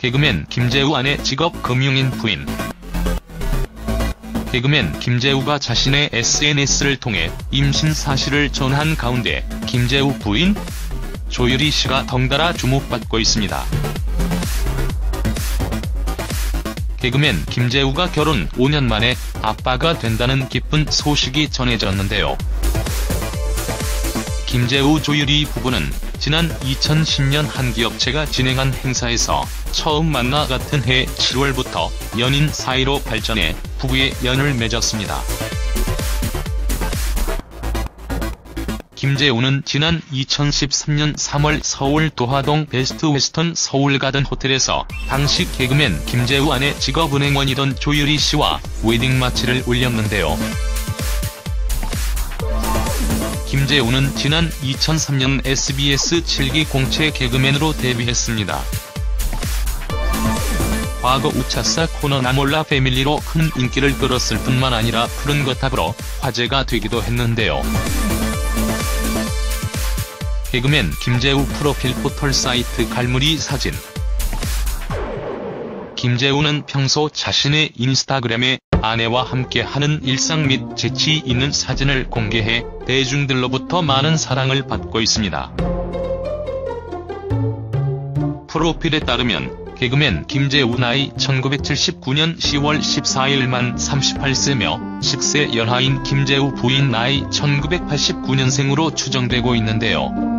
개그맨 김재우 아내 직업 금융인 부인. 개그맨 김재우가 자신의 SNS를 통해 임신 사실을 전한 가운데 김재우 부인 조유리 씨가 덩달아 주목받고 있습니다. 개그맨 김재우가 결혼 5년 만에 아빠가 된다는 기쁜 소식이 전해졌는데요. 김재우 조유리 부부는 지난 2010년 한 기업체가 진행한 행사에서 처음 만나 같은 해 7월부터 연인 사이로 발전해 부부의 연을 맺었습니다. 김재우는 지난 2013년 3월 서울 도화동 베스트 웨스턴 서울가든 호텔에서 당시 개그맨 김재우 아내 직업은행원이던 조유리 씨와 웨딩 마치를 올렸는데요. 김재우는 지난 2003년 SBS 7기 공채 개그맨으로 데뷔했습니다. 과거 우차사 코너 나 몰라 패밀리로 큰 인기를 끌었을 뿐만 아니라 푸른 거탑으로 화제가 되기도 했는데요. 개그맨 김재우 프로필 포털 사이트 갈무리 사진. 김재우는 평소 자신의 인스타그램에 아내와 함께하는 일상 및 재치 있는 사진을 공개해 대중들로부터 많은 사랑을 받고 있습니다. 프로필에 따르면 개그맨 김재우 나이 1979년 10월 14일 만 38세며 10세 연하인 김재우 부인 나이 1989년생으로 추정되고 있는데요.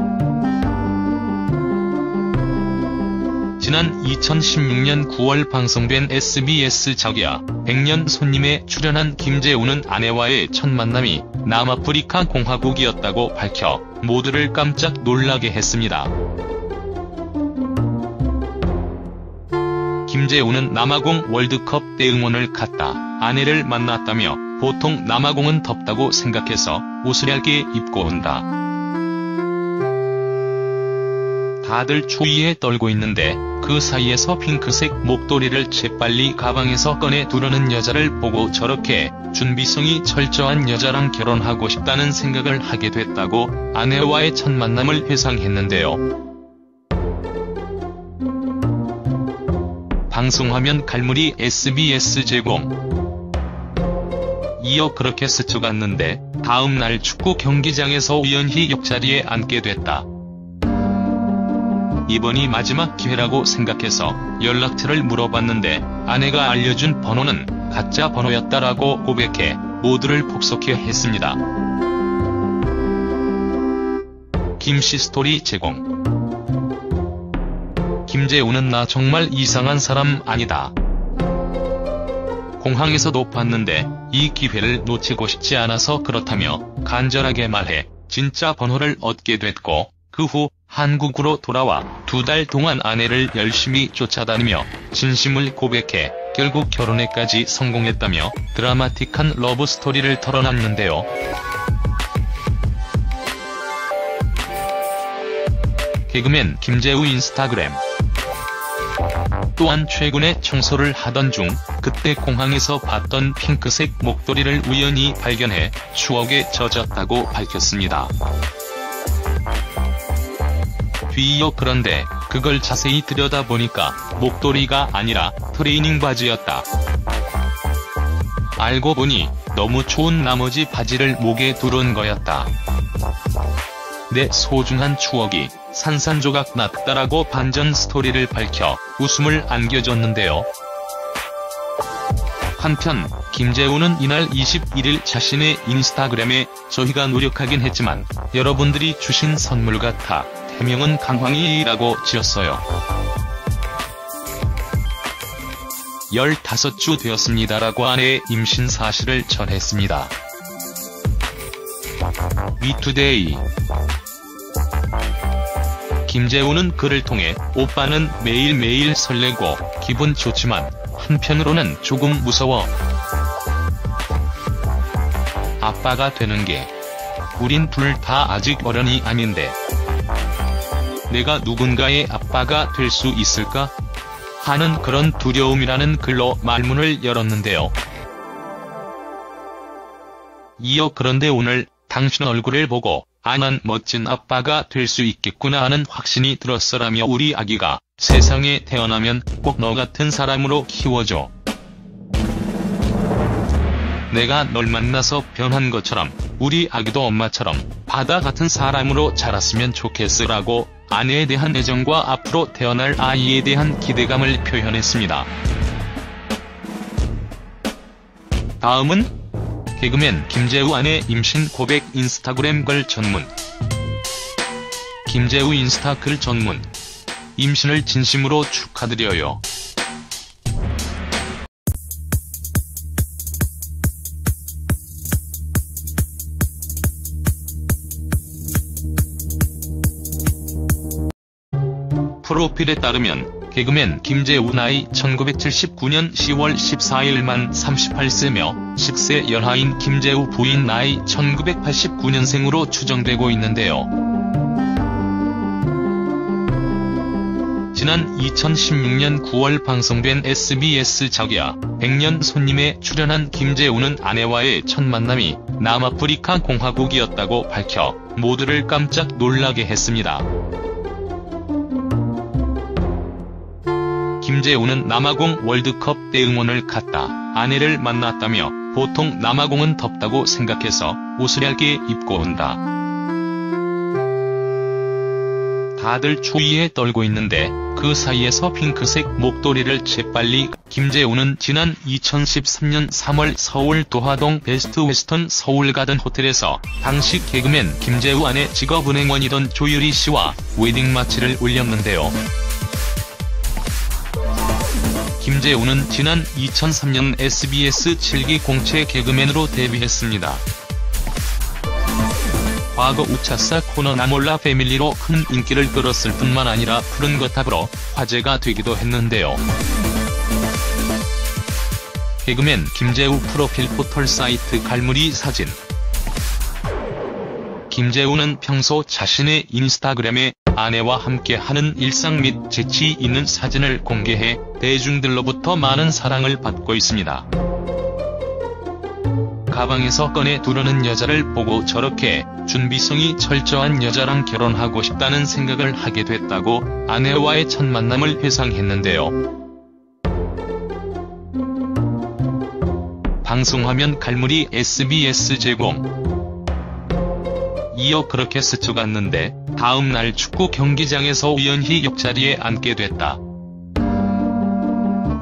지난 2016년 9월 방송된 SBS 자기야 100년 손님에 출연한 김재우는 아내와의 첫 만남이 남아프리카 공화국이었다고 밝혀 모두를 깜짝 놀라게 했습니다. 김재우는 남아공 월드컵 때 응원을 갔다 아내를 만났다며 보통 남아공은 덥다고 생각해서 옷을 얇게 입고 온다. 다들 추위에 떨고 있는데 그 사이에서 핑크색 목도리를 재빨리 가방에서 꺼내 두르는 여자를 보고 저렇게 준비성이 철저한 여자랑 결혼하고 싶다는 생각을 하게 됐다고 아내와의 첫 만남을 회상했는데요. 방송화면 갈무리 SBS 제공. 이어 그렇게 스쳐갔는데 다음 날 축구 경기장에서 우연히 옆자리에 앉게 됐다. 이번이 마지막 기회라고 생각해서 연락처를 물어봤는데 아내가 알려준 번호는 가짜 번호였다라고 고백해 모두를 폭소케 했습니다. 김씨 스토리 제공. 김재우는 나 정말 이상한 사람 아니다. 공항에서도 봤는데 이 기회를 놓치고 싶지 않아서 그렇다며 간절하게 말해 진짜 번호를 얻게 됐고 그 후 한국으로 돌아와 2달 동안 아내를 열심히 쫓아다니며 진심을 고백해 결국 결혼에까지 성공했다며 드라마틱한 러브스토리를 털어놨는데요. 개그맨 김재우 인스타그램. 또한 최근에 청소를 하던 중 그때 공항에서 봤던 핑크색 목도리를 우연히 발견해 추억에 젖었다고 밝혔습니다. 뒤이어 그런데 그걸 자세히 들여다보니까 목도리가 아니라 트레이닝 바지였다. 알고 보니 너무 좋은 나머지 바지를 목에 두른 거였다. 내 소중한 추억이 산산조각 났다라고 반전 스토리를 밝혀 웃음을 안겨줬는데요. 한편 김재우는 이날 21일 자신의 인스타그램에 저희가 노력하긴 했지만 여러분들이 주신 선물 같아 태명은 강황이라고 지었어요. 15주 되었습니다라고 아내의 임신 사실을 전했습니다. 위투데이. 김재우는 글을 통해 오빠는 매일매일 설레고 기분 좋지만 한편으로는 조금 무서워. 아빠가 되는 게 우린 둘 다 아직 어른이 아닌데 내가 누군가의 아빠가 될 수 있을까? 하는 그런 두려움이라는 글로 말문을 열었는데요. 이어 그런데 오늘 당신 얼굴을 보고 난 멋진 아빠가 될 수 있겠구나 하는 확신이 들었어라며 우리 아기가 세상에 태어나면 꼭 너 같은 사람으로 키워줘. 내가 널 만나서 변한 것처럼 우리 아기도 엄마처럼 바다 같은 사람으로 자랐으면 좋겠으라고 아내에 대한 애정과 앞으로 태어날 아이에 대한 기대감을 표현했습니다. 다음은 개그맨 김재우 아내 임신 고백 인스타그램 글 전문. 김재우 인스타 글 전문. 임신을 진심으로 축하드려요. 프로필에 따르면 개그맨 김재우 나이 1979년 10월 14일 만 38세며 10세 연하인 김재우 부인 나이 1989년생으로 추정되고 있는데요. 지난 2016년 9월 방송된 SBS 자기야 100년 손님에 출연한 김재우는 아내와의 첫 만남이 남아프리카 공화국이었다고 밝혀 모두를 깜짝 놀라게 했습니다. 김재우는 남아공 월드컵 때 응원을 갔다 아내를 만났다며 보통 남아공은 덥다고 생각해서 옷을 얇게 입고 온다. 다들 추위에 떨고 있는데 그 사이에서 핑크색 목도리를 재빨리. 김재우는 지난 2013년 3월 서울 도화동 베스트 웨스턴 서울가든 호텔에서 당시 개그맨 김재우 아내 직업은행원이던 조유리 씨와 웨딩 마치를 올렸는데요. 김재우는 지난 2003년 SBS 7기 공채 개그맨으로 데뷔했습니다. 과거 우차사 코너 나 몰라 패밀리로 큰 인기를 끌었을 뿐만 아니라 푸른 거탑으로 화제가 되기도 했는데요. 개그맨 김재우 프로필 포털 사이트 갈무리 사진. 김재우는 평소 자신의 인스타그램에 아내와 함께하는 일상 및 재치 있는 사진을 공개해 대중들로부터 많은 사랑을 받고 있습니다. 가방에서 꺼내 두르는 여자를 보고 저렇게 준비성이 철저한 여자랑 결혼하고 싶다는 생각을 하게 됐다고 아내와의 첫 만남을 회상했는데요. 방송화면 갈무리 SBS 제공. 이어 그렇게 스쳐갔는데 다음 날 축구 경기장에서 우연히 옆자리에 앉게 됐다.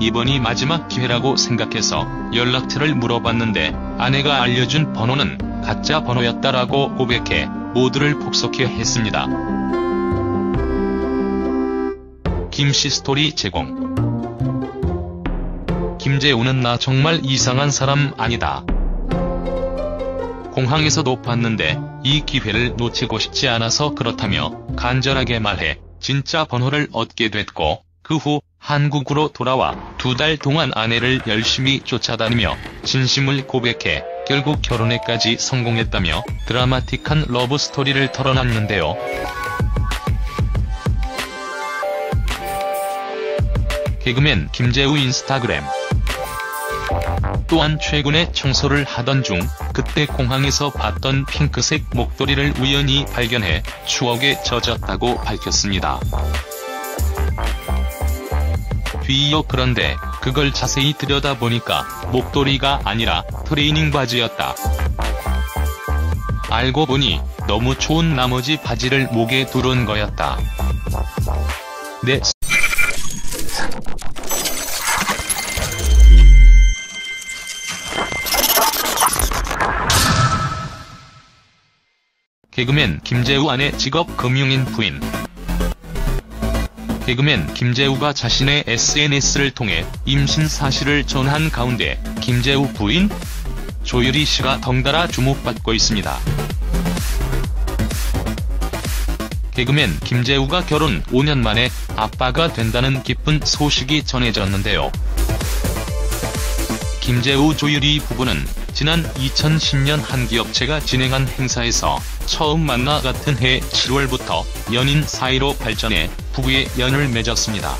이번이 마지막 기회라고 생각해서 연락처를 물어봤는데 아내가 알려준 번호는 가짜 번호였다라고 고백해 모두를 폭소케 했습니다. 김씨 스토리 제공. 김재우는 나 정말 이상한 사람 아니다. 공항에서도 봤는데 이 기회를 놓치고 싶지 않아서 그렇다며 간절하게 말해 진짜 번호를 얻게 됐고 그 후 한국으로 돌아와 2달 동안 아내를 열심히 쫓아다니며 진심을 고백해 결국 결혼에까지 성공했다며 드라마틱한 러브 스토리를 털어놨는데요. 개그맨 김재우 인스타그램. 또한 최근에 청소를 하던 중 그때 공항에서 봤던 핑크색 목도리를 우연히 발견해 추억에 젖었다고 밝혔습니다. 뒤이어 그런데 그걸 자세히 들여다보니까 목도리가 아니라 트레이닝 바지였다. 알고 보니 너무 좋은 나머지 바지를 목에 두른 거였다. 네. 개그맨 김재우 아내 직업 금융인 부인. 개그맨 김재우가 자신의 SNS를 통해 임신 사실을 전한 가운데 김재우 부인 조유리 씨가 덩달아 주목받고 있습니다. 개그맨 김재우가 결혼 5년 만에 아빠가 된다는 기쁜 소식이 전해졌는데요. 김재우 조유리 부부는 지난 2010년 한 기업체가 진행한 행사에서 처음 만나 같은 해 7월부터 연인 사이로 발전해 부부의 연을 맺었습니다.